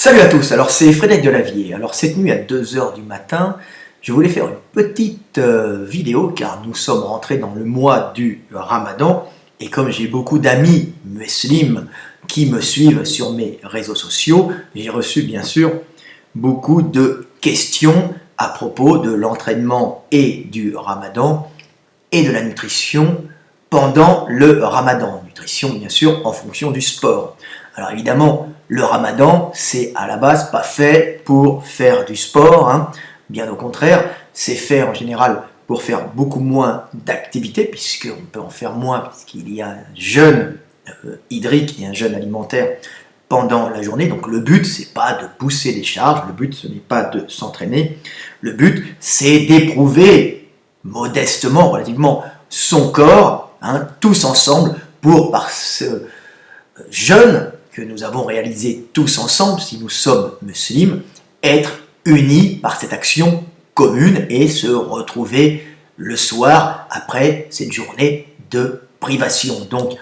Salut à tous, alors c'est Frédéric Delavier. Alors cette nuit à 2 heures du matin, je voulais faire une petite vidéo car nous sommes rentrés dans le mois du Ramadan et comme j'ai beaucoup d'amis musulmans qui me suivent sur mes réseaux sociaux, j'ai reçu bien sûr beaucoup de questions à propos de l'entraînement et du Ramadan et de la nutrition pendant le Ramadan. Nutrition bien sûr en fonction du sport. Alors évidemment, le Ramadan, c'est à la base pas fait pour faire du sport, hein. Bien au contraire, c'est fait en général pour faire beaucoup moins d'activités, puisqu'on peut en faire moins, puisqu'il y a un jeûne hydrique et un jeûne alimentaire pendant la journée. Donc le but, c'est pas de pousser des charges, le but, ce n'est pas de s'entraîner, le but, c'est d'éprouver modestement, relativement, son corps, hein, tous ensemble, pour par ce jeûne que nous avons réalisé tous ensemble, si nous sommes musulmans, être unis par cette action commune et se retrouver le soir après cette journée de privation. Donc,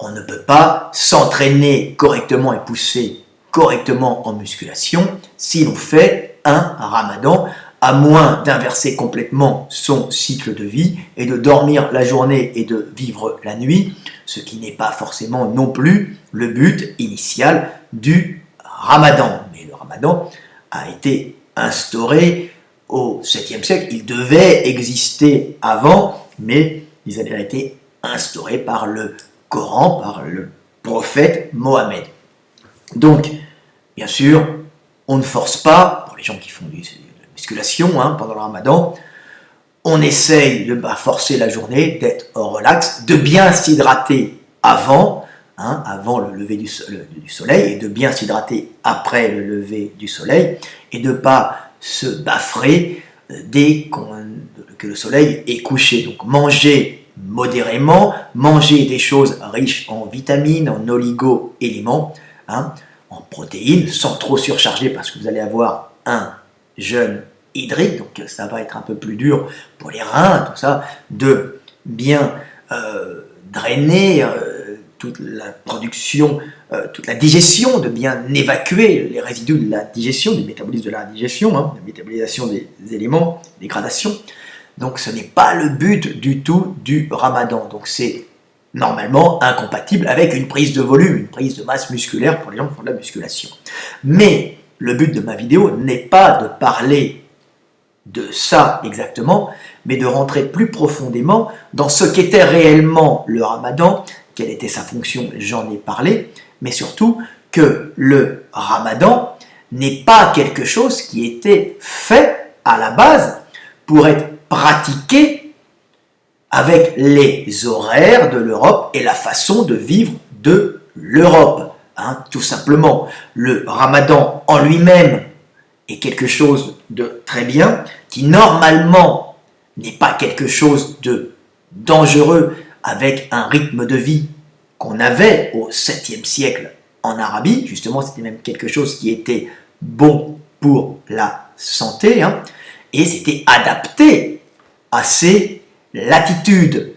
on ne peut pas s'entraîner correctement et pousser correctement en musculation si l'on fait un ramadan, à moins d'inverser complètement son cycle de vie et de dormir la journée et de vivre la nuit, ce qui n'est pas forcément non plus le but initial du Ramadan. Mais le Ramadan a été instauré au 7e siècle. Il devait exister avant, mais il a été instauré par le Coran, par le prophète Mohammed. Donc, bien sûr, on ne force pas, pour les gens qui font de la musculation hein, pendant le Ramadan, on essaye de forcer la journée, d'être relax, de bien s'hydrater avant, hein, avant le lever du soleil, et de bien s'hydrater après le lever du soleil, et de ne pas se bafrer dès que le soleil est couché. Donc manger modérément, manger des choses riches en vitamines, en oligo-éléments, hein, en protéines, sans trop surcharger, parce que vous allez avoir un jeûne hydrique, donc ça va être un peu plus dur pour les reins, tout ça, de bien drainer toute la production, toute la digestion, de bien évacuer les résidus de la digestion, du métabolisme de la digestion, hein, de métabolisation des éléments, dégradation. Donc ce n'est pas le but du tout du Ramadan, donc c'est normalement incompatible avec une prise de volume, une prise de masse musculaire pour les gens qui font de la musculation. Mais le but de ma vidéo n'est pas de parler de ça exactement, mais de rentrer plus profondément dans ce qu'était réellement le Ramadan, quelle était sa fonction, j'en ai parlé, mais surtout que le Ramadan n'est pas quelque chose qui était fait à la base pour être pratiqué avec les horaires de l'Europe et la façon de vivre de l'Europe. Hein, tout simplement, le Ramadan en lui-même est quelque chose de très bien, qui normalement n'est pas quelque chose de dangereux avec un rythme de vie qu'on avait au 7e siècle en Arabie. Justement, c'était même quelque chose qui était bon pour la santé, hein, et c'était adapté à ces latitudes.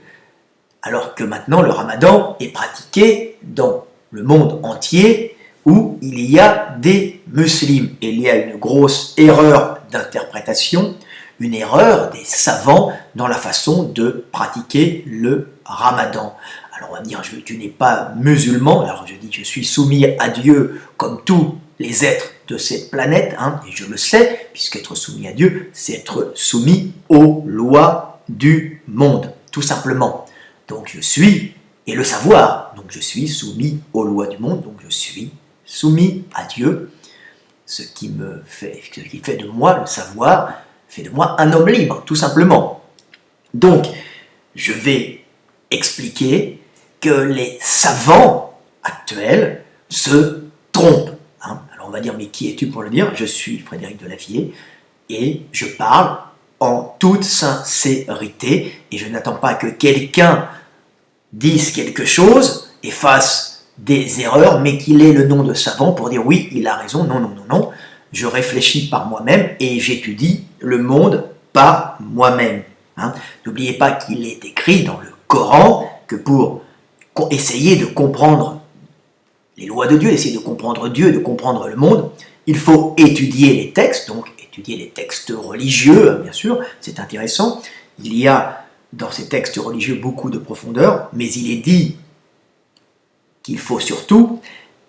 Alors que maintenant, le Ramadan est pratiqué dans le monde entier où il y a des musulmans. Et il y a une grosse erreur d'interprétation, une erreur des savants dans la façon de pratiquer le Ramadan. Alors on va me dire, tu n'es pas musulman, alors je dis que je suis soumis à Dieu comme tous les êtres de cette planète, hein, et je le sais, puisqu'être soumis à Dieu, c'est être soumis aux lois du monde, tout simplement. Donc je suis, et le savoir, donc je suis soumis aux lois du monde, donc je suis soumis à Dieu, ce qui fait de moi, le savoir, fait de moi un homme libre, tout simplement. Donc, je vais expliquer que les savants actuels se trompent. Hein. Alors on va dire, mais qui es-tu pour le dire? Je suis Frédéric Delavier et je parle en toute sincérité et je n'attends pas que quelqu'un dise quelque chose et fasse des erreurs, mais qu'il ait le nom de savant pour dire oui, il a raison, non, non, non, non. Je réfléchis par moi-même et j'étudie le monde par moi-même. Hein. N'oubliez pas qu'il est écrit dans le Coran que pour essayer de comprendre les lois de Dieu, d'essayer de comprendre Dieu, de comprendre le monde, il faut étudier les textes, donc étudier les textes religieux, bien sûr, c'est intéressant. Il y a dans ces textes religieux beaucoup de profondeur, mais il est dit qu'il faut surtout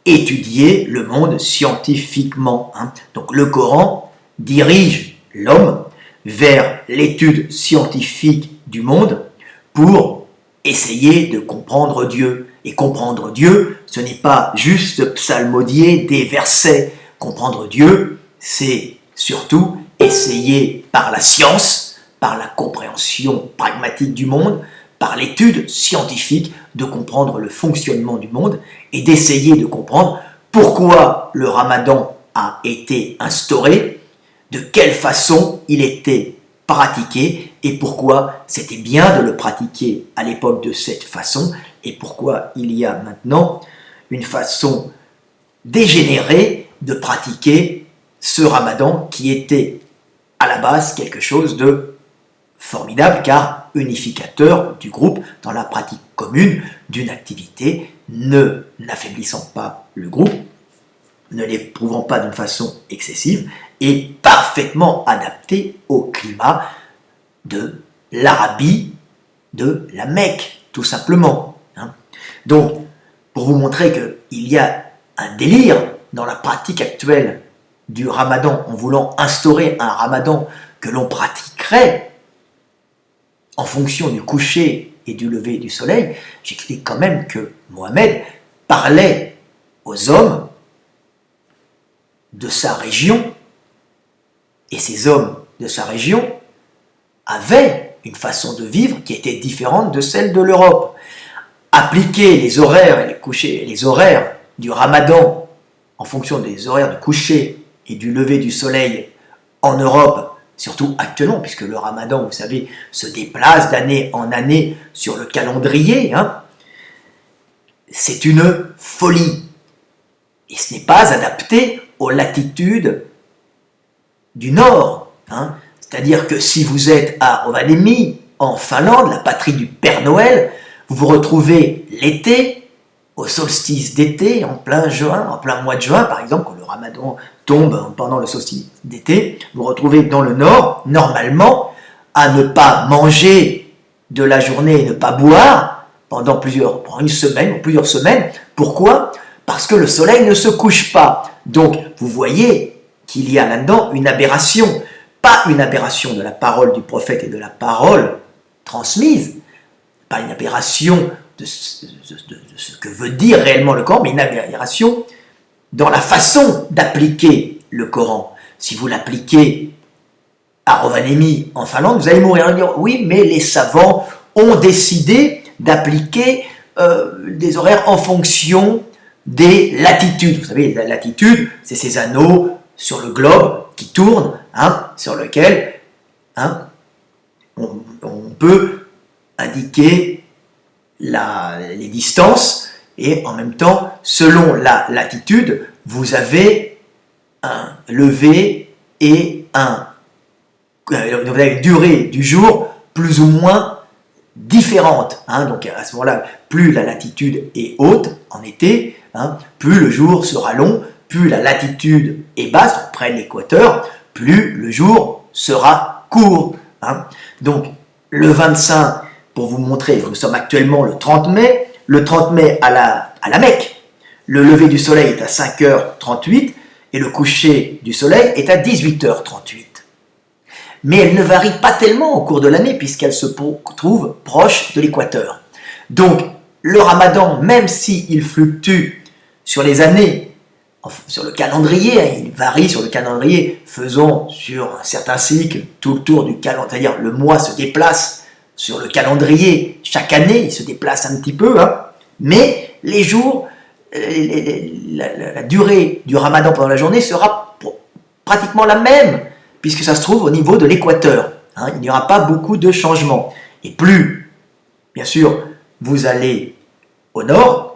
étudier le monde scientifiquement. Donc le Coran dirige l'homme vers l'étude scientifique du monde pour essayer de comprendre Dieu. Et comprendre Dieu, ce n'est pas juste psalmodier des versets. Comprendre Dieu, c'est surtout essayer par la science, par la compréhension pragmatique du monde, par l'étude scientifique, de comprendre le fonctionnement du monde et d'essayer de comprendre pourquoi le Ramadan a été instauré, de quelle façon il était pratiqué et pourquoi c'était bien de le pratiquer à l'époque de cette façon et pourquoi il y a maintenant une façon dégénérée de pratiquer ce Ramadan qui était à la base quelque chose de formidable car unificateur du groupe dans la pratique commune d'une activité, n'affaiblissant pas le groupe, ne l'éprouvant pas d'une façon excessive et parfaitement adapté au climat de l'Arabie, de la Mecque, tout simplement. Donc, pour vous montrer qu'il y a un délire dans la pratique actuelle du Ramadan, en voulant instaurer un Ramadan que l'on pratiquerait en fonction du coucher et du lever du soleil, j'explique quand même que Mohammed parlait aux hommes de sa région, et ces hommes de sa région avaient une façon de vivre qui était différente de celle de l'Europe. Appliquer les horaires et les couchers, les horaires du Ramadan en fonction des horaires du coucher et du lever du soleil en Europe, surtout actuellement, puisque le Ramadan, vous savez, se déplace d'année en année sur le calendrier, c'est une folie. Et ce n'est pas adapté aux latitudes du Nord. C'est-à-dire que si vous êtes à Rovaniemi, en Finlande, la patrie du Père Noël, vous vous retrouvez l'été, au solstice d'été, en plein juin, en plein mois de juin, par exemple, quand le Ramadan tombe pendant le solstice d'été, vous vous retrouvez dans le Nord, normalement, à ne pas manger de la journée et ne pas boire pendant une semaine ou plusieurs semaines. Pourquoi ? Parce que le soleil ne se couche pas. Donc, vous voyez qu'il y a là-dedans une aberration. Pas une aberration de la parole du prophète et de la parole transmise, pas une aberration de ce que veut dire réellement le Coran, mais une aberration dans la façon d'appliquer le Coran. Si vous l'appliquez à Rovaniemi, en Finlande, vous allez mourir. Oui, mais les savants ont décidé d'appliquer des horaires en fonction des latitudes. Vous savez, la latitude, c'est ces anneaux sur le globe qui tournent, sur lequel on peut indiquer les distances et en même temps, selon la latitude, vous avez un lever et vous avez une durée du jour plus ou moins différente. Donc à ce moment-là, plus la latitude est haute en été, plus le jour sera long, plus la latitude est basse, près de l'équateur, plus le jour sera court. Donc le 25, pour vous montrer, nous sommes actuellement le 30 mai, le 30 mai à la Mecque, le lever du soleil est à 5h38 et le coucher du soleil est à 18h38. Mais elle ne varie pas tellement au cours de l'année puisqu'elle se trouve proche de l'équateur. Donc le Ramadan, même s'il fluctue sur les années, sur le calendrier, il varie sur le calendrier, faisons sur un certain cycle tout le tour du calendrier, c'est-à-dire le mois se déplace sur le calendrier chaque année, il se déplace un petit peu, mais les jours, la durée du Ramadan pendant la journée sera pratiquement la même, puisque ça se trouve au niveau de l'équateur. Il n'y aura pas beaucoup de changements. Et plus, bien sûr, vous allez au nord,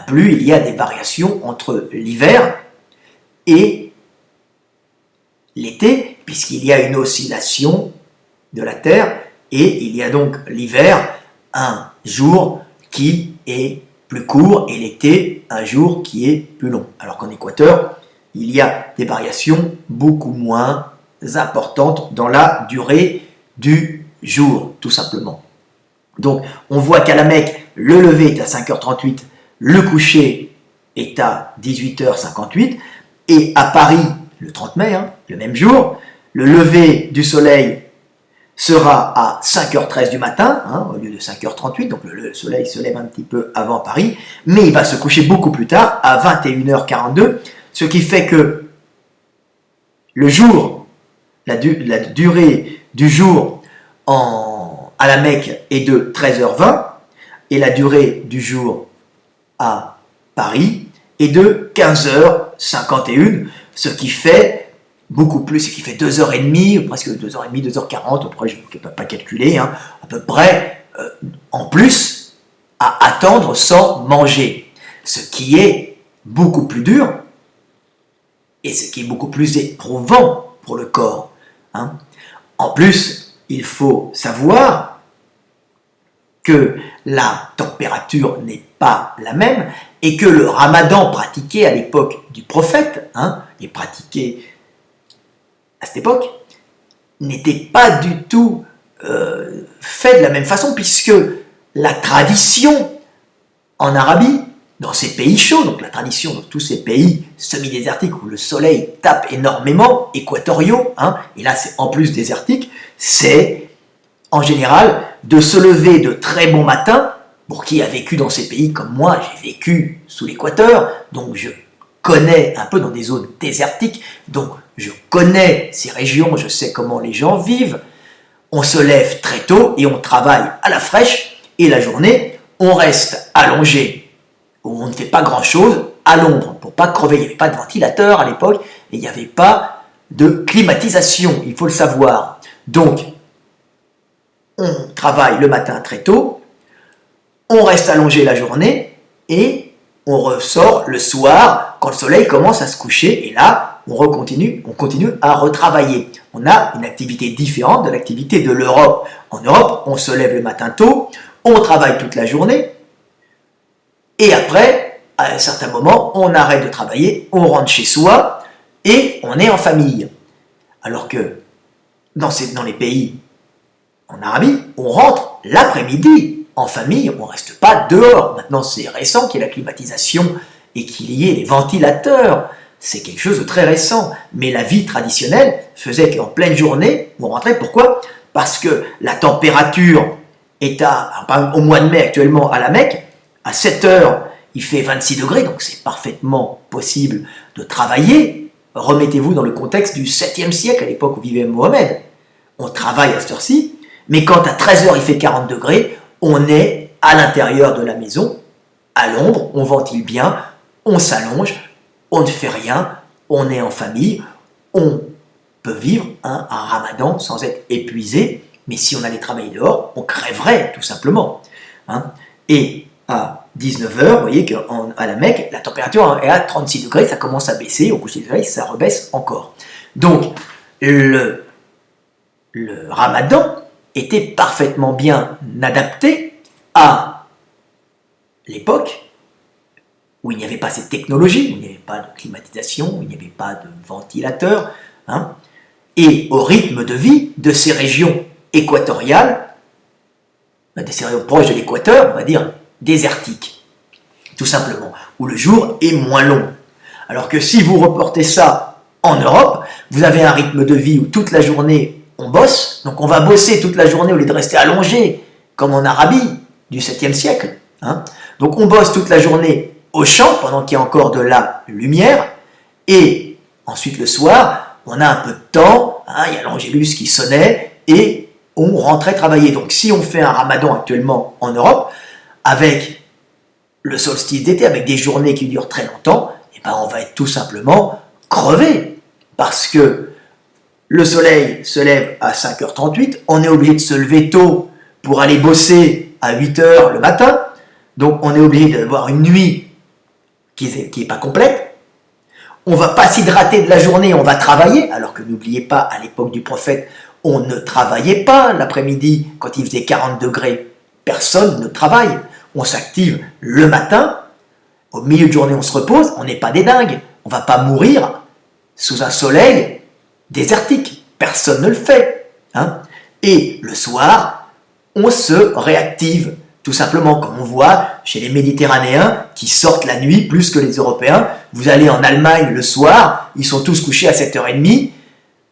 plus il y a des variations entre l'hiver et l'été, puisqu'il y a une oscillation de la Terre, et il y a donc l'hiver, un jour qui est plus court et l'été un jour qui est plus long. Alors qu'en Équateur, il y a des variations beaucoup moins importantes dans la durée du jour, tout simplement. Donc, on voit qu'à la Mecque, le lever est à 5h38, le coucher est à 18h58, et à Paris, le 30 mai, le même jour, le lever du soleil sera à 5h13 du matin, au lieu de 5h38, donc le soleil se lève un petit peu avant Paris, mais il va se coucher beaucoup plus tard, à 21h42, ce qui fait que le jour, la durée du jour à la Mecque est de 13h20, et la durée du jour à Paris est de 15h51, ce qui fait beaucoup plus, ce qui fait 2h30, presque 2h30, 2h40, après je ne peux pas calculer, à peu près en plus à attendre sans manger, ce qui est beaucoup plus dur et ce qui est beaucoup plus éprouvant pour le corps. En plus, il faut savoir que la température n'est pas la même et que le ramadan pratiqué à l'époque du prophète, et pratiqué à cette époque, n'était pas du tout fait de la même façon, puisque la tradition en Arabie, dans ces pays chauds, donc la tradition dans tous ces pays semi-désertiques où le soleil tape énormément, équatoriaux, et là c'est en plus désertique, c'est en général de se lever de très bon matin. Pour qui a vécu dans ces pays comme moi, j'ai vécu sous l'équateur, donc je connais un peu dans des zones désertiques, donc je connais ces régions, je sais comment les gens vivent. On se lève très tôt et on travaille à la fraîche, et la journée, on reste allongé, où on ne fait pas grand-chose, à l'ombre, pour pas crever. Il n'y avait pas de ventilateur à l'époque, et il n'y avait pas de climatisation, il faut le savoir. Donc, on travaille le matin très tôt, on reste allongé la journée et on ressort le soir quand le soleil commence à se coucher, et là on continue à retravailler. On a une activité différente de l'activité de l'Europe. En Europe, on se lève le matin tôt, on travaille toute la journée et après, à un certain moment, on arrête de travailler, on rentre chez soi et on est en famille. Alors que dans les pays en Arabie, on rentre l'après-midi en famille, on ne reste pas dehors. Maintenant, c'est récent qu'il y ait la climatisation et qu'il y ait les ventilateurs. C'est quelque chose de très récent. Mais la vie traditionnelle faisait qu'en pleine journée, on rentrait. Pourquoi? Parce que la température est au mois de mai actuellement à la Mecque, à 7h, il fait 26 degrés, donc c'est parfaitement possible de travailler. Remettez-vous dans le contexte du 7e siècle, à l'époque où vivait Mohamed. On travaille à cette heure-ci, mais quand à 13h il fait 40 degrés, on est à l'intérieur de la maison, à l'ombre, on ventile bien, on s'allonge, on ne fait rien, on est en famille, on peut vivre un ramadan sans être épuisé, mais si on allait travailler dehors, on crèverait tout simplement. Et à 19h, vous voyez qu'à la Mecque, la température est à 36 degrés, ça commence à baisser, au coucher du soleil, ça rebaisse encore. Donc, le ramadan était parfaitement bien adapté à l'époque où il n'y avait pas cette technologie, où il n'y avait pas de climatisation, où il n'y avait pas de ventilateur, et au rythme de vie de ces régions équatoriales, des régions proches de l'équateur, on va dire désertiques, tout simplement, où le jour est moins long. Alors que si vous reportez ça en Europe, vous avez un rythme de vie où toute la journée on bosse, donc on va bosser toute la journée au lieu de rester allongé, comme en Arabie du 7e siècle. Donc on bosse toute la journée au champ, pendant qu'il y a encore de la lumière, et ensuite le soir, on a un peu de temps, il y a l'angélus qui sonnait, et on rentrait travailler. Donc si on fait un ramadan actuellement en Europe, avec le solstice d'été, avec des journées qui durent très longtemps, on va être tout simplement crevé, parce que le soleil se lève à 5h38, on est obligé de se lever tôt pour aller bosser à 8h le matin, donc on est obligé d'avoir une nuit qui n'est pas complète. On ne va pas s'hydrater de la journée, on va travailler, alors que n'oubliez pas, à l'époque du prophète, on ne travaillait pas l'après-midi quand il faisait 40 degrés. Personne ne travaille. On s'active le matin, au milieu de journée on se repose, on n'est pas des dingues. On ne va pas mourir sous un soleil désertique. Personne ne le fait. Hein. Et le soir, on se réactive. Tout simplement, comme on voit chez les Méditerranéens qui sortent la nuit plus que les Européens. Vous allez en Allemagne le soir, ils sont tous couchés à 7h30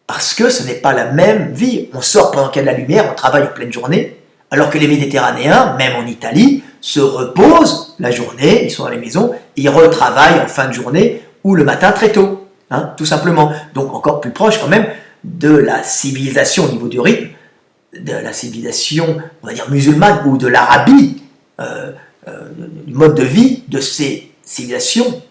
parce que ce n'est pas la même vie. On sort pendant qu'il y a de la lumière, on travaille en pleine journée, alors que les Méditerranéens, même en Italie, se reposent la journée, ils sont dans les maisons, et ils retravaillent en fin de journée ou le matin très tôt, hein, tout simplement. Donc encore plus proche quand même de la civilisation au niveau du rythme, de la civilisation, on va dire musulmane, ou de l'Arabie, du mode de vie de ces civilisations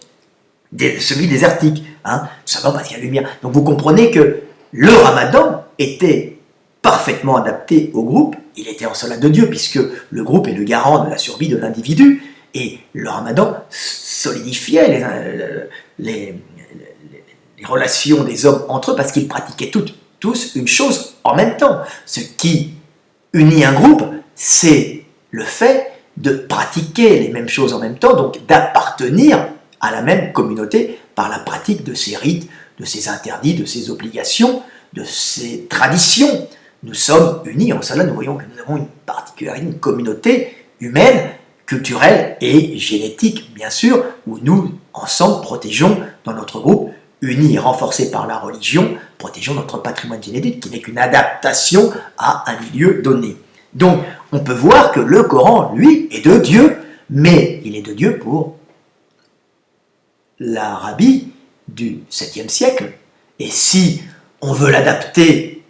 semi-désertiques, hein, tout simplement parce qu'il y a la lumière. Donc vous comprenez que le Ramadan était parfaitement adapté au groupe, il était en cela de Dieu, puisque le groupe est le garant de la survie de l'individu, et le Ramadan solidifiait les relations des hommes entre eux, parce qu'ils pratiquaient tous une chose en même temps. Ce qui unit un groupe, c'est le fait de pratiquer les mêmes choses en même temps, donc d'appartenir à la même communauté par la pratique de ces rites, de ces interdits, de ces obligations, de ces traditions. Nous sommes unis, en cela nous voyons que nous avons une particularité, une communauté humaine, culturelle et génétique, bien sûr, où nous, ensemble, protégeons dans notre groupe, unis et renforcés par la religion, protégeons notre patrimoine génétique, qui n'est qu'une adaptation à un milieu donné. Donc, on peut voir que le Coran, lui, est de Dieu, mais il est de Dieu pour l'Arabie du 7e siècle. Et si on veut l'adapter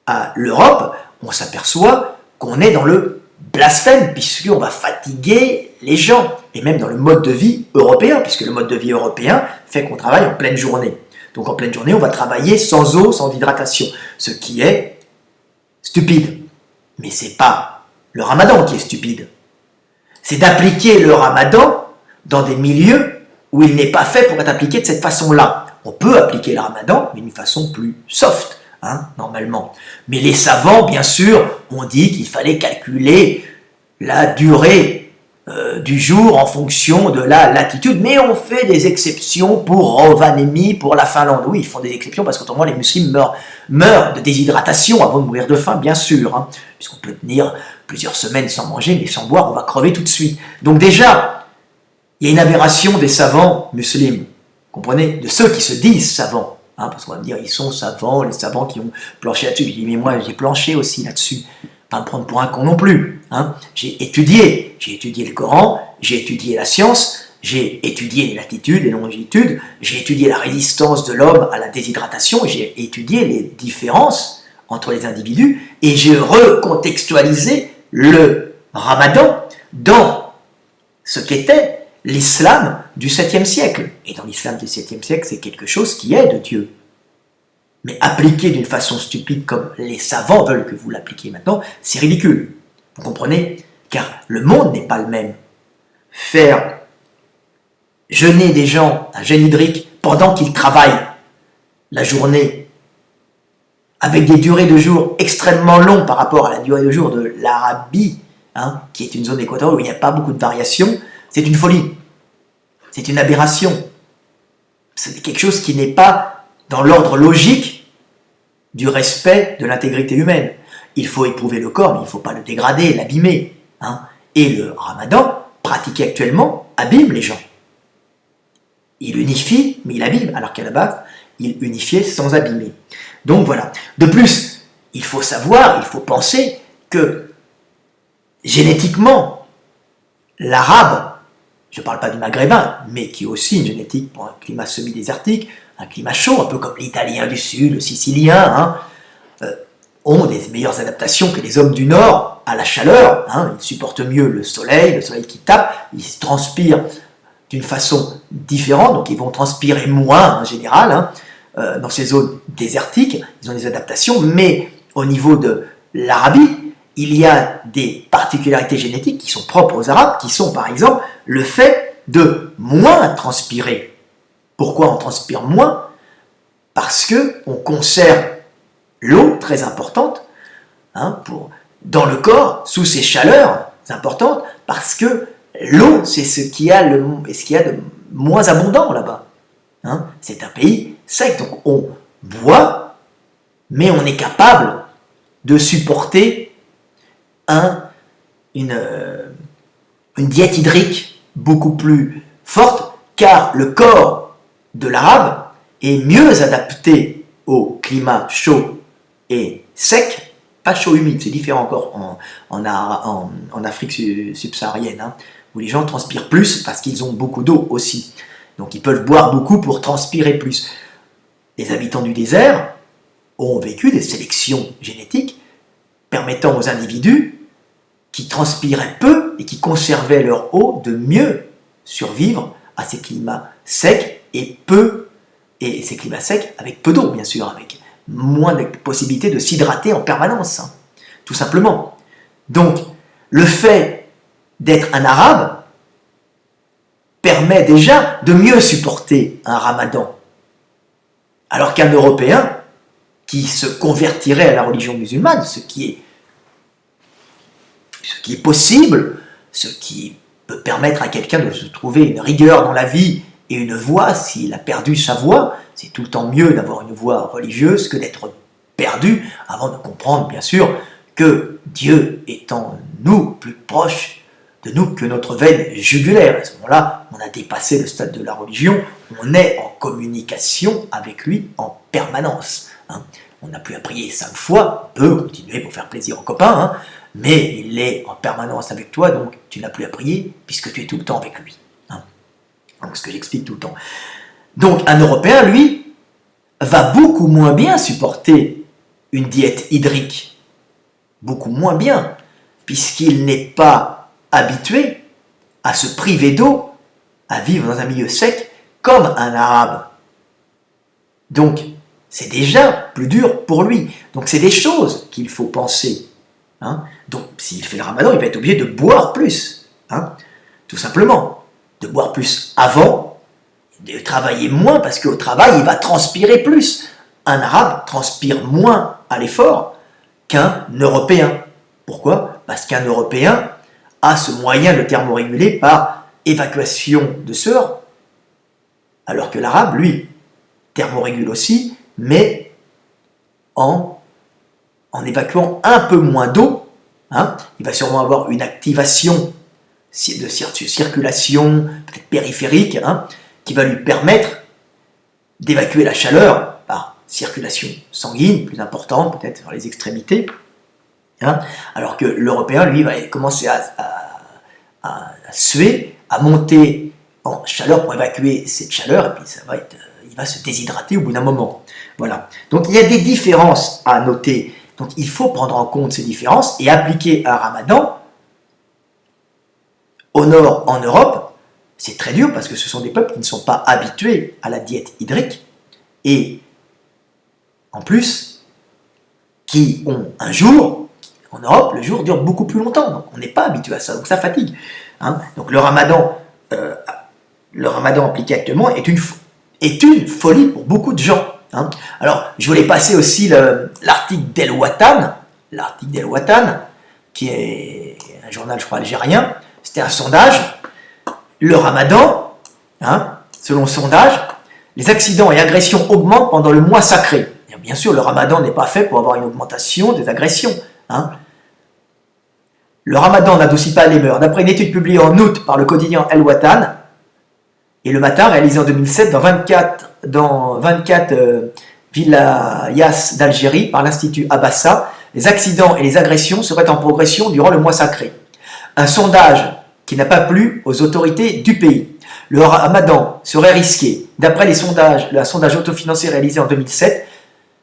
à l'Europe, on s'aperçoit qu'on est dans le blasphème, puisqu'on va fatiguer les gens, et même dans le mode de vie européen, puisque le mode de vie européen fait qu'on travaille en pleine journée. Donc en pleine journée, on va travailler sans eau, sans hydratation, ce qui est stupide. Mais ce n'est pas le Ramadan qui est stupide. C'est d'appliquer le Ramadan dans des milieux où il n'est pas fait pour être appliqué de cette façon-là. On peut appliquer le Ramadan, mais d'une façon plus soft, hein, normalement. Mais les savants, bien sûr, ont dit qu'il fallait calculer la durée du jour en fonction de la latitude, mais on fait des exceptions pour Rovaniemi, pour la Finlande. Oui, ils font des exceptions parce qu'autrement les musulmans meurent de déshydratation avant de mourir de faim, bien sûr, hein, puisqu'on peut tenir plusieurs semaines sans manger, mais sans boire, on va crever tout de suite. Donc déjà, il y a une aberration des savants musulmans, comprenez, de ceux qui se disent savants, hein, parce qu'on va me dire, ils sont savants, les savants qui ont planché là-dessus. Je dis, mais moi j'ai planché aussi là-dessus. Pas me prendre pour un con non plus. Hein. J'ai étudié le Coran, j'ai étudié la science, j'ai étudié les latitudes et les longitudes, j'ai étudié la résistance de l'homme à la déshydratation, j'ai étudié les différences entre les individus, et j'ai recontextualisé le Ramadan dans ce qu'était l'islam du 7e siècle. Et dans l'islam du 7e siècle, c'est quelque chose qui est de Dieu. Mais appliqué d'une façon stupide comme les savants veulent que vous l'appliquiez maintenant, c'est ridicule. Vous comprenez? Car le monde n'est pas le même. Faire jeûner des gens un jeûne hydrique pendant qu'ils travaillent la journée, avec des durées de jour extrêmement longues par rapport à la durée de jour de l'Arabie, hein, qui est une zone équatoriale où il n'y a pas beaucoup de variations, c'est une folie. C'est une aberration. C'est quelque chose qui n'est pas dans l'ordre logique du respect de l'intégrité humaine. Il faut éprouver le corps, mais il ne faut pas le dégrader, l'abîmer. Hein. Et le Ramadan, pratiqué actuellement, abîme les gens. Il unifie, mais il abîme, alors qu'à la base, il unifiait sans abîmer. Donc voilà. De plus, il faut savoir, il faut penser que génétiquement, l'arabe, je ne parle pas du maghrébin, mais qui est aussi une génétique pour un climat semi-désertique, un climat chaud, un peu comme l'italien du sud, le sicilien, hein, ont des meilleures adaptations que les hommes du nord à la chaleur. Hein, ils supportent mieux le soleil qui tape, ils transpirent d'une façon différente, donc ils vont transpirer moins en général, hein, dans ces zones désertiques, ils ont des adaptations, mais au niveau de l'Arabie, il y a des particularités génétiques qui sont propres aux Arabes, qui sont par exemple le fait de moins transpirer. Pourquoi on transpire moins? Parce qu'on conserve l'eau très importante, hein, dans le corps, sous ces chaleurs importantes, parce que l'eau, c'est ce qu'il y a de moins abondant là-bas. Hein, c'est un pays sec, donc on boit, mais on est capable de supporter une diète hydrique beaucoup plus forte, car le corps de l'arabe est mieux adapté au climat chaud et sec, pas chaud humide, c'est différent encore en Afrique subsaharienne, hein, où les gens transpirent plus parce qu'ils ont beaucoup d'eau aussi. Donc ils peuvent boire beaucoup pour transpirer plus. Les habitants du désert ont vécu des sélections génétiques permettant aux individus qui transpiraient peu et qui conservaient leur eau de mieux survivre à ces climats secs et ces climats secs avec peu d'eau, bien sûr, avec moins de possibilités de s'hydrater en permanence, hein, tout simplement. Donc, le fait d'être un arabe permet déjà de mieux supporter un ramadan, alors qu'un Européen qui se convertirait à la religion musulmane, ce qui est possible, ce qui peut permettre à quelqu'un de se trouver une rigueur dans la vie et une voix, s'il a perdu sa voix, c'est tout le temps mieux d'avoir une voix religieuse que d'être perdu avant de comprendre, bien sûr, que Dieu est en nous plus proche de nous que notre veine jugulaire. À ce moment-là, on a dépassé le stade de la religion, on est en communication avec lui en permanence. Hein. On n'a plus à prier 5 fois, on peut continuer pour faire plaisir aux copains, hein, mais il est en permanence avec toi, donc tu n'as plus à prier puisque tu es tout le temps avec lui. Hein. Donc ce que j'explique tout le temps. Donc un Européen, lui, va beaucoup moins bien supporter une diète hydrique. Beaucoup moins bien, puisqu'il n'est pas habitué à se priver d'eau, à vivre dans un milieu sec, comme un arabe. Donc, c'est déjà plus dur pour lui. Donc, c'est des choses qu'il faut penser. Hein. Donc, s'il fait le ramadan, il va être obligé de boire plus. Hein. Tout simplement. De boire plus avant, de travailler moins, parce qu'au travail, il va transpirer plus. Un arabe transpire moins à l'effort qu'un Européen. Pourquoi? Parce qu'un Européen a ce moyen de thermoréguler par évacuation de sueur, alors que l'arabe, lui, thermorégule aussi, mais en évacuant un peu moins d'eau. Hein. Il va sûrement avoir une activation de circulation, peut-être périphérique, hein, qui va lui permettre d'évacuer la chaleur par circulation sanguine, plus importante, peut-être sur les extrémités. Hein, alors que l'Européen, lui, va commencer à suer, à monter en chaleur pour évacuer cette chaleur, et puis il va se déshydrater au bout d'un moment. Voilà. Donc il y a des différences à noter. Donc il faut prendre en compte ces différences et appliquer un ramadan au nord, en Europe. C'est très dur parce que ce sont des peuples qui ne sont pas habitués à la diète hydrique et en plus qui ont un jour, en Europe, le jour dure beaucoup plus longtemps, donc on n'est pas habitué à ça, donc ça fatigue. Hein. Donc le ramadan appliqué actuellement est une folie pour beaucoup de gens. Hein. Alors, je voulais passer aussi l'article d'El Watan, qui est un journal, je crois, algérien. C'était un sondage. Le ramadan, hein, selon le sondage, les accidents et agressions augmentent pendant le mois sacré. Et bien sûr, le ramadan n'est pas fait pour avoir une augmentation des agressions. Hein. Le ramadan n'adoucit pas les mœurs. D'après une étude publiée en août par le quotidien El Watan, et le Matin, réalisé en 2007 dans 24 vilayas d'Algérie par l'Institut Abassa, les accidents et les agressions seraient en progression durant le mois sacré. Un sondage qui n'a pas plu aux autorités du pays. Le ramadan serait risqué. D'après le sondage autofinancé réalisé en 2007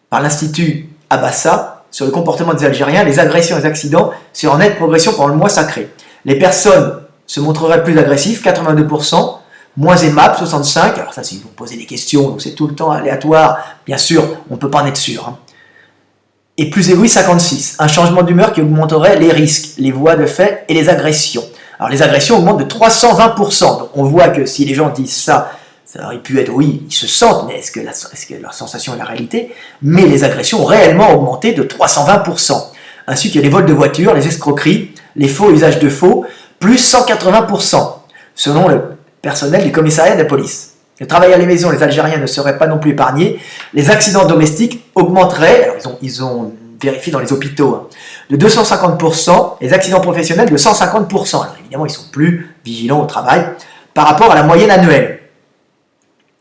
par l'Institut Abassa sur le comportement des Algériens, les agressions et les accidents seraient en nette progression pendant le mois sacré. Les personnes se montreraient plus agressives, 82%, moins aimables, 65%. Alors ça, si vous posez des questions, donc c'est tout le temps aléatoire, bien sûr, on ne peut pas en être sûr. Hein. Et plus égoïste, 56%. Un changement d'humeur qui augmenterait les risques, les voies de fait et les agressions. Alors les agressions augmentent de 320%. Donc on voit que si les gens disent ça, ça aurait pu être, oui, ils se sentent, mais est-ce que leur sensation est la réalité? Mais les agressions ont réellement augmenté de 320%. Ainsi qu'il y a les vols de voitures, les escroqueries, les faux usages de faux, plus 180%, selon le personnel du commissariat de la police. Le travail à la maison, les Algériens ne seraient pas non plus épargnés. Les accidents domestiques augmenteraient, alors ils ont vérifié dans les hôpitaux, de 250%, les accidents professionnels de 150%. Alors évidemment, ils sont plus vigilants au travail par rapport à la moyenne annuelle.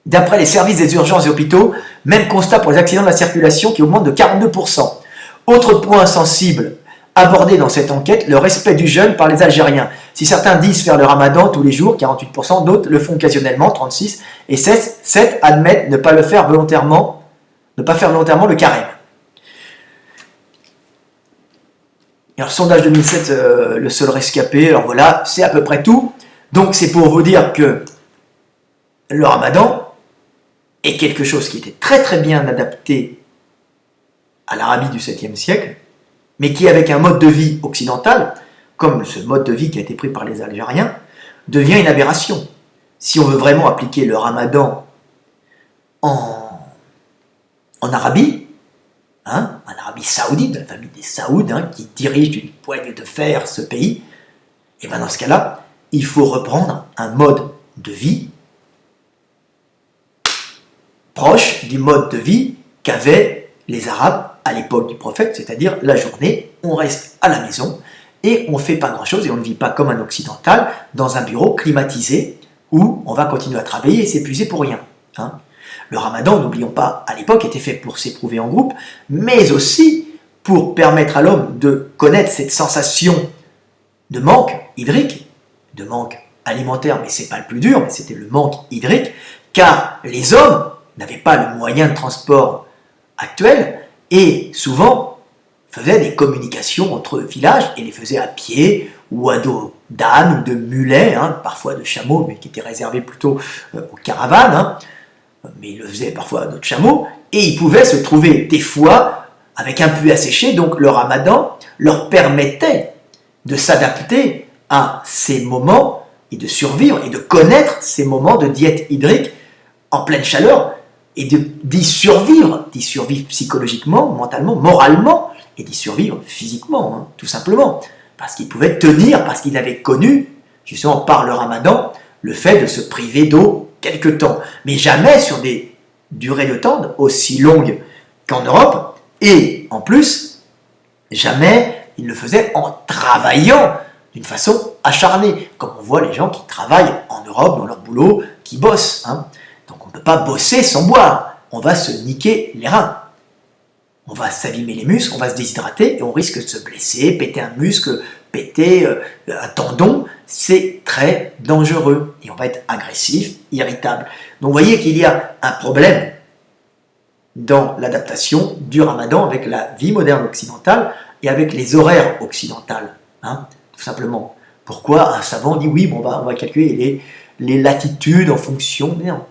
D'après les services des urgences et hôpitaux, même constat pour les accidents de la circulation qui augmentent de 42%. Autre point sensible abordé dans cette enquête, le respect du jeûne par les Algériens. Si certains disent faire le ramadan tous les jours, 48%, d'autres le font occasionnellement, 36%, et 7 admettent ne pas faire volontairement le carême. Et alors, sondage 2007, le seul rescapé, alors voilà, c'est à peu près tout. Donc c'est pour vous dire que le ramadan est quelque chose qui était très très bien adapté à l'Arabie du 7e siècle, mais qui, avec un mode de vie occidental, comme ce mode de vie qui a été pris par les Algériens, devient une aberration. Si on veut vraiment appliquer le ramadan en Arabie, en Arabie saoudite, de la famille des Saouds, qui dirige d'une poigne de fer ce pays, et bien dans ce cas-là, il faut reprendre un mode de vie proche du mode de vie qu'avaient les Arabes à l'époque du prophète, c'est-à-dire la journée, on reste à la maison et on ne fait pas grand-chose et on ne vit pas comme un occidental dans un bureau climatisé où on va continuer à travailler et s'épuiser pour rien. Le ramadan, n'oublions pas, à l'époque était fait pour s'éprouver en groupe, mais aussi pour permettre à l'homme de connaître cette sensation de manque hydrique, de manque alimentaire, mais c'est pas le plus dur, mais c'était le manque hydrique, car les hommes n'avaient pas le moyen de transport actuel et souvent faisaient des communications entre villages et les faisaient à pied ou à dos d'âne ou de mulets, parfois de chameaux, mais qui étaient réservés plutôt aux caravanes, mais ils le faisaient parfois à d'autres chameaux, et ils pouvaient se trouver des fois avec un puits asséché, donc le ramadan leur permettait de s'adapter à ces moments et de survivre et de connaître ces moments de diète hydrique en pleine chaleur et d'y survivre psychologiquement, mentalement, moralement, et d'y survivre physiquement, tout simplement, parce qu'ils pouvaient tenir, parce qu'ils avaient connu, justement par le ramadan, le fait de se priver d'eau quelque temps, mais jamais sur des durées de temps aussi longues qu'en Europe, et en plus, jamais ils le faisaient en travaillant d'une façon acharnée, comme on voit les gens qui travaillent en Europe dans leur boulot, qui bossent. Donc on ne peut pas bosser sans boire, on va se niquer les reins. On va s'abîmer les muscles, on va se déshydrater et on risque de se blesser, péter un muscle, péter un tendon. C'est très dangereux et on va être agressif, irritable. Donc vous voyez qu'il y a un problème dans l'adaptation du ramadan avec la vie moderne occidentale et avec les horaires occidentales, tout simplement. Pourquoi un savant dit oui, on va calculer les latitudes en fonction, mais non.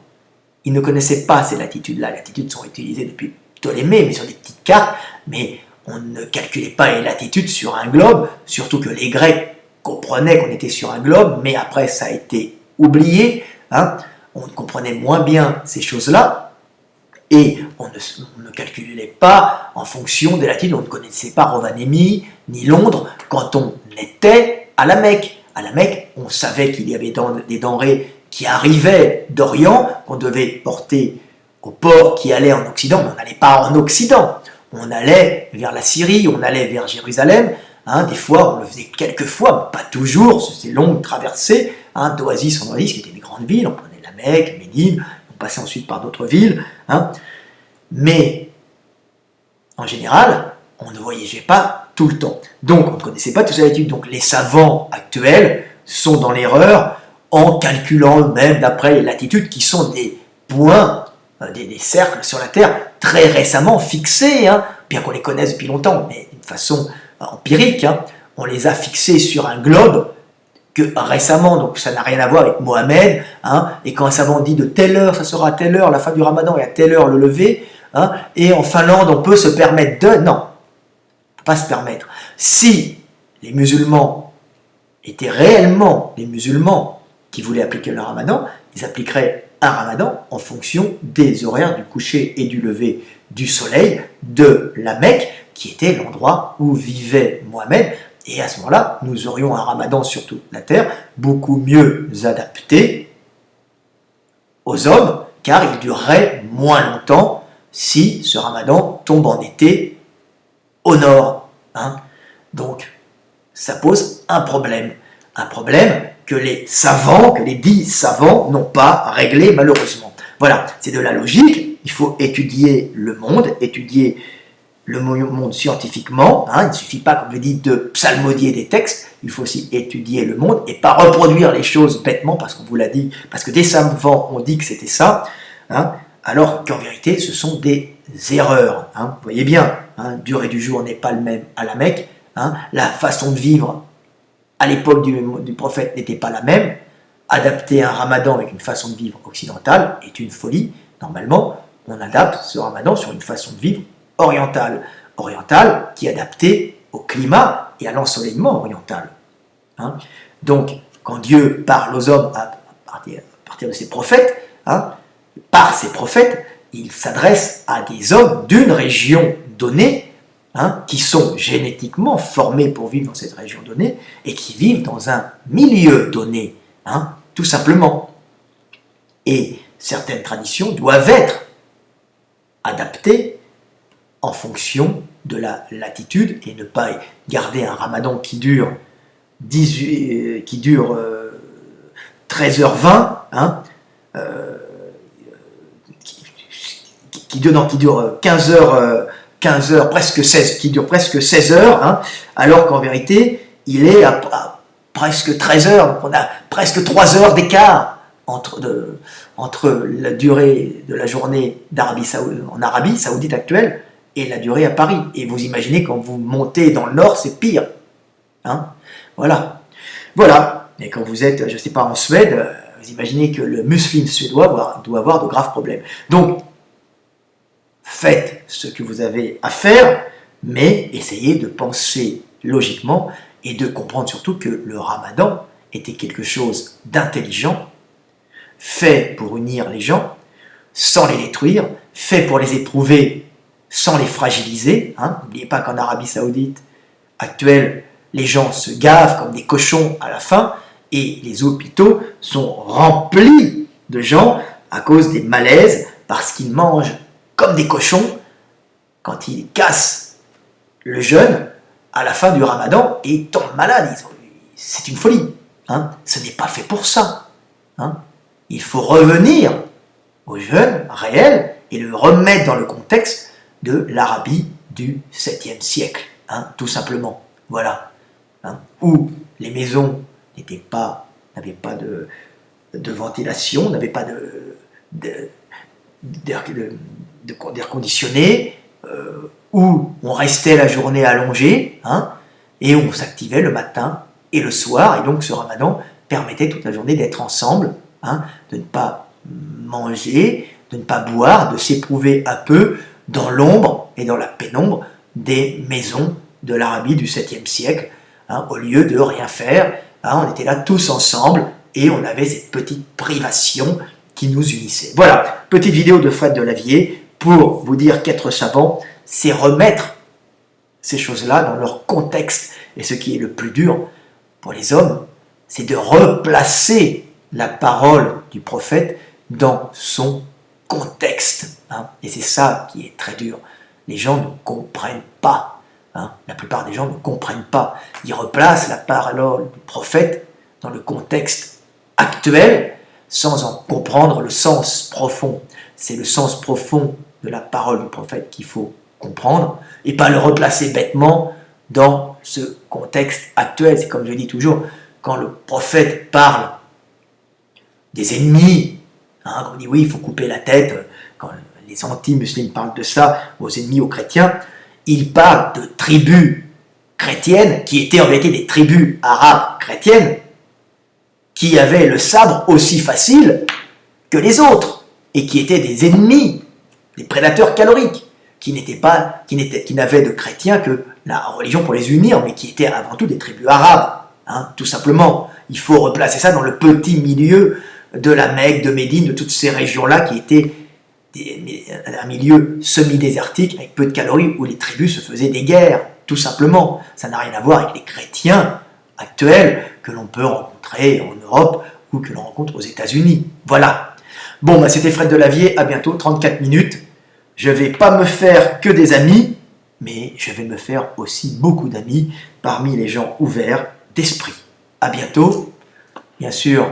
Ils ne connaissaient pas ces latitudes-là. Les latitudes sont utilisées depuis Ptolémée, mais sur des petites cartes, mais on ne calculait pas les latitudes sur un globe, surtout que les Grecs comprenaient qu'on était sur un globe, mais après ça a été oublié, on comprenait moins bien ces choses-là, et on ne calculait pas en fonction des latitudes, on ne connaissait pas Rovaniemi, ni Londres, quand on était à la Mecque. À la Mecque, on savait qu'il y avait des denrées qui arrivaient d'Orient, qu'on devait porter au port qui allait en Occident, mais on n'allait pas en Occident, on allait vers la Syrie, on allait vers Jérusalem, des fois, on le faisait quelques fois, pas toujours, ces longues traversées, d'oasis en oasis, qui étaient des grandes villes, on prenait la Mecque, Médine, on passait ensuite par d'autres villes, mais en général, on ne voyageait pas tout le temps. Donc, on ne connaissait pas toutes ces latitudes, donc les savants actuels sont dans l'erreur, en calculant eux-mêmes d'après les latitudes qui sont des points, des cercles sur la Terre très récemment fixés, bien qu'on les connaisse depuis longtemps, mais d'une façon empirique, on les a fixés sur un globe que récemment, donc ça n'a rien à voir avec Mohamed, et quand un savant dit de telle heure, ça sera à telle heure, la fin du ramadan, et à telle heure le lever, et en Finlande, on peut se permettre de... Non, on ne peut pas se permettre. Si les musulmans étaient réellement des musulmans qui voulaient appliquer le ramadan, ils appliqueraient un ramadan en fonction des horaires du coucher et du lever du soleil de la Mecque, qui était l'endroit où vivait Mohamed, Et à ce moment-là, nous aurions un ramadan sur toute la terre beaucoup mieux adapté aux hommes, car il durerait moins longtemps si ce ramadan tombe en été au nord. Hein. Donc, ça pose un problème que les savants, que les dits savants n'ont pas réglé malheureusement. Voilà, c'est de la logique, il faut étudier le monde scientifiquement, hein. Il ne suffit pas, comme je dis, de psalmodier des textes, il faut aussi étudier le monde et pas reproduire les choses bêtement parce qu'on vous l'a dit, parce que des savants ont dit que c'était ça, hein, alors qu'en vérité ce sont des erreurs. Hein. Vous voyez bien, hein, durée du jour n'est pas le même à la Mecque, hein, la façon de vivre à l'époque du prophète n'était pas la même. Adapter un ramadan avec une façon de vivre occidentale est une folie. Normalement, on adapte ce ramadan sur une façon de vivre orientale qui est adaptée au climat et à l'ensoleillement oriental. Hein. Donc, quand Dieu parle aux hommes à partir de ses prophètes, hein, par ses prophètes, il s'adresse à des hommes d'une région donnée, hein, qui sont génétiquement formés pour vivre dans cette région donnée et qui vivent dans un milieu donné, hein, tout simplement. Et certaines traditions doivent être adaptées en fonction de la latitude et ne pas garder un ramadan qui dure 13h20, hein, qui dure 15 heures, presque 16, qui dure presque 16 heures, hein, alors qu'en vérité, il est à presque 13 heures, donc on a presque 3 heures d'écart entre la durée de la journée en Arabie Saoudite actuelle et la durée à Paris. Et vous imaginez, quand vous montez dans le nord, c'est pire. Hein, voilà. Et quand vous êtes, je ne sais pas, en Suède, vous imaginez que le musulman suédois doit avoir de graves problèmes. Donc, faites ce que vous avez à faire, mais essayez de penser logiquement et de comprendre surtout que le ramadan était quelque chose d'intelligent, fait pour unir les gens, sans les détruire, fait pour les éprouver, sans les fragiliser. Hein. N'oubliez pas qu'en Arabie Saoudite actuelle, les gens se gavent comme des cochons à la fin, et les hôpitaux sont remplis de gens à cause des malaises, parce qu'ils mangent comme des cochons quand ils cassent le jeûne à la fin du ramadan et ils tombent malades. C'est une folie. Hein. Ce n'est pas fait pour ça. Hein. Il faut revenir au jeûne réel et le remettre dans le contexte de l'Arabie du 7e siècle. Hein, tout simplement. Voilà. Hein. Où les maisons n'avaient pas de ventilation, n'avaient pas d'air conditionné, où on restait la journée allongée, hein, et on s'activait le matin et le soir, et donc ce ramadan permettait toute la journée d'être ensemble, hein, de ne pas manger, de ne pas boire, de s'éprouver un peu dans l'ombre et dans la pénombre des maisons de l'Arabie du 7e siècle, hein, au lieu de rien faire, hein, on était là tous ensemble, et on avait cette petite privation qui nous unissait. Voilà, petite vidéo de Fred Delavier pour vous dire qu'être savant, c'est remettre ces choses-là dans leur contexte. Et ce qui est le plus dur pour les hommes, c'est de replacer la parole du prophète dans son contexte. Hein. Et c'est ça qui est très dur. Les gens ne comprennent pas. Hein. La plupart des gens ne comprennent pas. Ils replacent la parole du prophète dans le contexte actuel, sans en comprendre le sens profond. C'est le sens profond de la parole du prophète qu'il faut comprendre, et pas le replacer bêtement dans ce contexte actuel. C'est comme je dis toujours, quand le prophète parle des ennemis, hein, on dit oui, il faut couper la tête, quand les anti-musulmans parlent de ça, aux ennemis, aux chrétiens, il parle de tribus chrétiennes, qui étaient en vérité des tribus arabes chrétiennes, qui avaient le sabre aussi facile que les autres, et qui étaient des ennemis, des prédateurs caloriques, qui n'avaient de chrétiens que la religion pour les unir, mais qui étaient avant tout des tribus arabes, hein, tout simplement. Il faut replacer ça dans le petit milieu de la Mecque, de Médine, de toutes ces régions-là qui étaient un milieu semi-désertique, avec peu de calories, où les tribus se faisaient des guerres. tout simplement. Ça n'a rien à voir avec les chrétiens actuels que l'on peut rencontrer en Europe ou que l'on rencontre aux États-Unis. Voilà. Bon, bah, c'était Fred Delavier, à bientôt, 34 minutes. Je ne vais pas me faire que des amis, mais je vais me faire aussi beaucoup d'amis parmi les gens ouverts d'esprit. À bientôt. Bien sûr,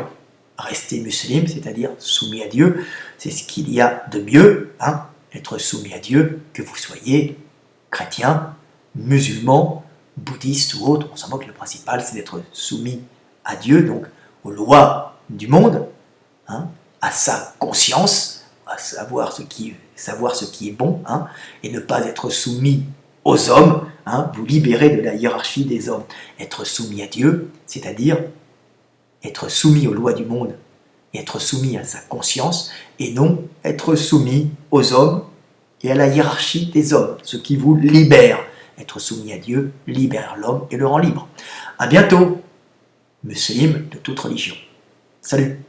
restez musulmans, c'est-à-dire soumis à Dieu. C'est ce qu'il y a de mieux, hein, être soumis à Dieu, que vous soyez chrétien, musulman, bouddhiste ou autre. On s'en moque, le principal, c'est d'être soumis à Dieu, donc aux lois du monde, hein, à sa conscience, à savoir ce qui est bon, hein, et ne pas être soumis aux hommes, hein, vous libérer de la hiérarchie des hommes. Être soumis à Dieu, c'est-à-dire être soumis aux lois du monde, et être soumis à sa conscience, et non être soumis aux hommes et à la hiérarchie des hommes, ce qui vous libère. Être soumis à Dieu libère l'homme et le rend libre. À bientôt, musulmans de toute religion. Salut.